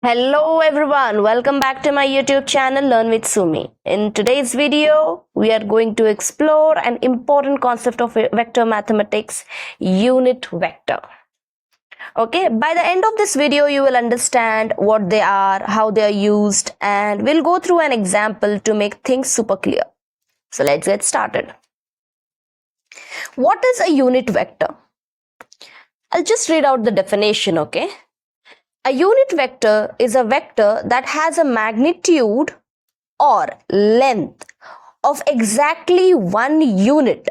Hello everyone, welcome back to my YouTube channel Learn with Sumi. In today's video, we are going to explore an important concept of vector mathematics, unit vector. Okay, by the end of this video, you will understand what they are, how they are used, and we'll go through an example to make things super clear. So let's get started. What is a unit vector? I'll just read out the definition, okay? A unit vector is a vector that has a magnitude or length of exactly 1 unit.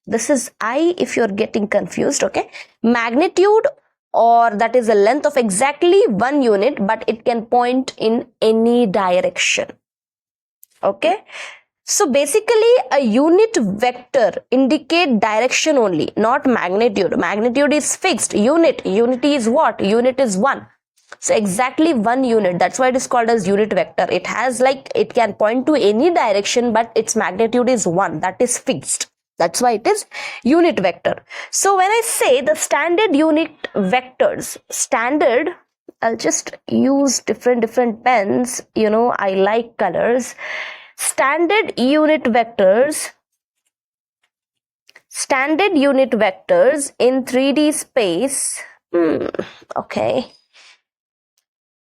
This is I if you're getting confused, okay? Magnitude or that is a length of exactly 1 unit, but it can point in any direction. Okay? So basically a unit vector indicate direction only, not magnitude. Magnitude is fixed. Unity is what? Unit is 1. So exactly 1 unit, that's why it is called as unit vector. It has it can point to any direction, but its magnitude is 1, that is fixed. That's why it is unit vector. So when I say the standard unit vectors, standard, I'll just use different pens, I like colors. Standard unit vectors in 3D space, okay.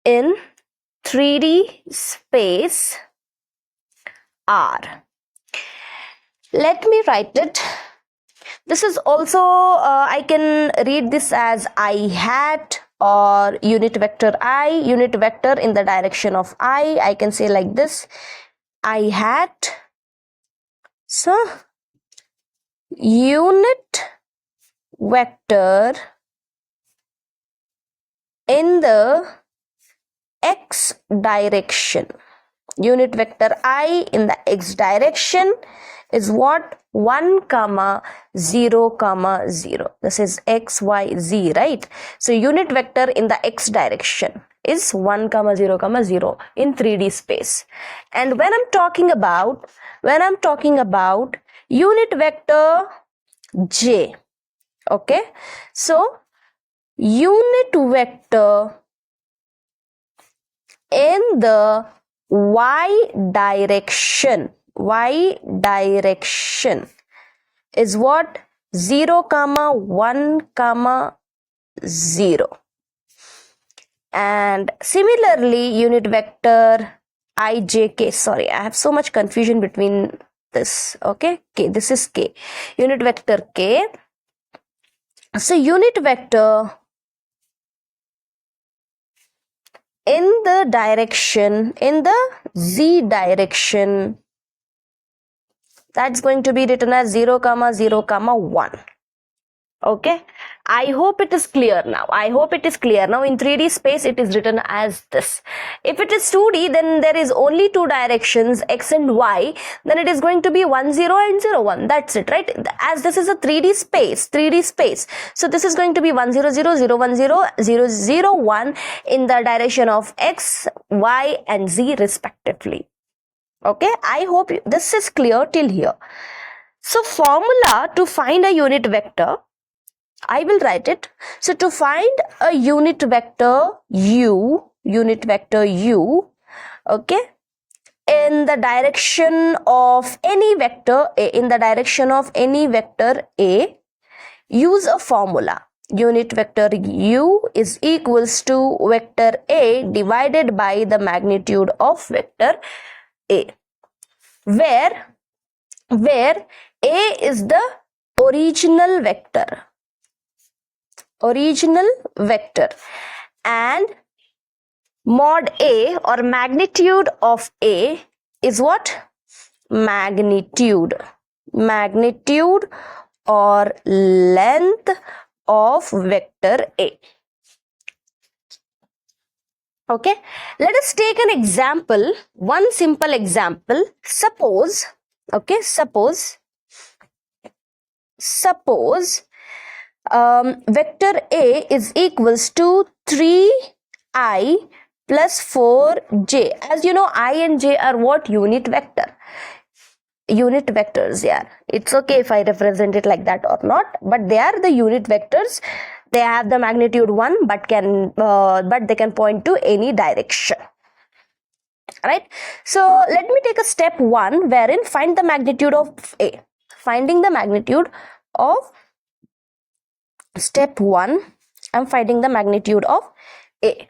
In 3D space are. Let me write it. This is also, I can read this as I hat or unit vector I, unit vector in the direction of I can say like this, I hat. So, unit vector in the x direction. Unit vector I in the x direction is what? 1, 0, 0. This is x, y, z, right? So unit vector in the x direction is 1, 0, 0 in 3D space. And when I'm talking about unit vector j, okay? So unit vector in the y direction is what? 0, 1, 0. And similarly, unit vector ijk, sorry, I have so much confusion between this, okay? K, this is k. Unit vector k. So unit vector in the direction, in the z direction, that's going to be written as 0, 0, 1. Okay, I hope it is clear now. In 3D space it is written as this. If it is 2D, then there is only 2 directions, x and y, then it is going to be 1, 0 and 0, 1. That's it, right? As this is a 3D space, so this is going to be 1, 0, 0, 0, 1, 0, 0, 0, 1 in the direction of x, y and z respectively. Okay, I hope this is clear till here. So formula to find a unit vector, I will write it. So to find a unit vector u, okay, in the direction of any vector a, use a formula. Unit vector u is equals to vector a divided by the magnitude of vector a, where a is the original vector and mod a or magnitude of a is what? Magnitude or length of vector a. Okay, let us take an example, one simple example. Suppose vector a is equals to 3i plus 4j. As you know, I and j are what? Unit vectors. Yeah, it's okay if I represent it like that or not, but they are the unit vectors They have the magnitude 1 but they can point to any direction. Right? So let me take a step 1 wherein find the magnitude of A. Finding the magnitude of step 1, I'm finding the magnitude of A.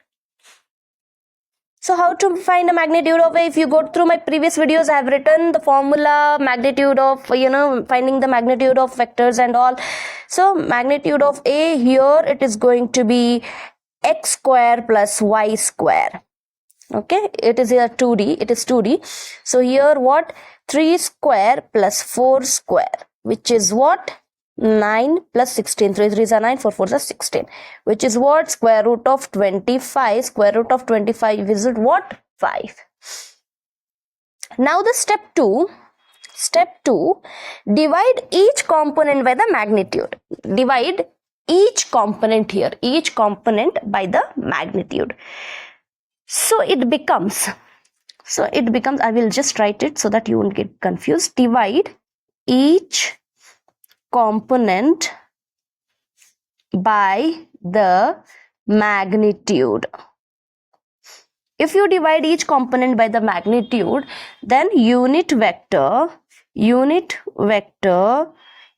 So how to find the magnitude of A? If you go through my previous videos, I have written the formula, magnitude of, finding the magnitude of vectors and all. So magnitude of A here, it is going to be x square plus y square. Okay, it is here 2D, it is 2D. So here what? 3 square plus 4 square, which is what? 9 plus 16. 3 3s are 9, 4 4s are 16, which is what? Square root of 25. Square root of 25 is what? 5. Now the step 2, divide each component by the magnitude. Divide each component here, each component by the magnitude. So it becomes, I will just write it so that you won't get confused. Divide each component by the magnitude. If you divide each component by the magnitude, then unit vector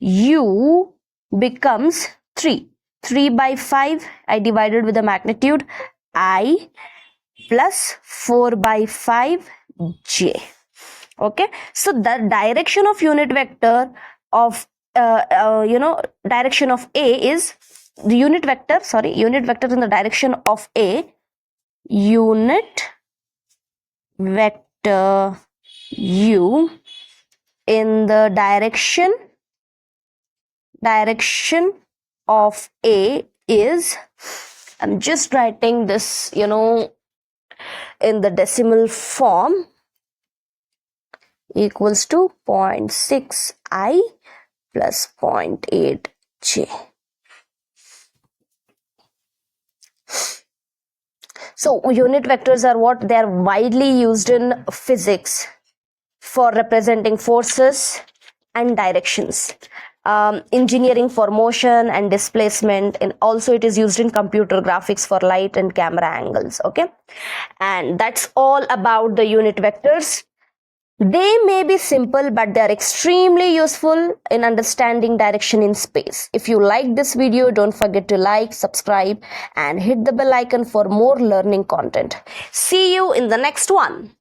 u becomes 3. 3 by 5 I divided with the magnitude I plus 4 by 5 j. Okay, so the direction of unit vector of direction of A is the unit vector in the direction of A. Unit vector u in the direction of A is, I'm just writing this in the decimal form, equals to 0.6 I plus 0.8 j. So unit vectors are what? They are widely used in physics for representing forces and directions. Engineering for motion and displacement, and also it is used in computer graphics for light and camera angles. Okay, and that's all about the unit vectors. They may be simple, but they are extremely useful in understanding direction in space. If you like this video, don't forget to like, subscribe, and hit the bell icon for more learning content. See you in the next one.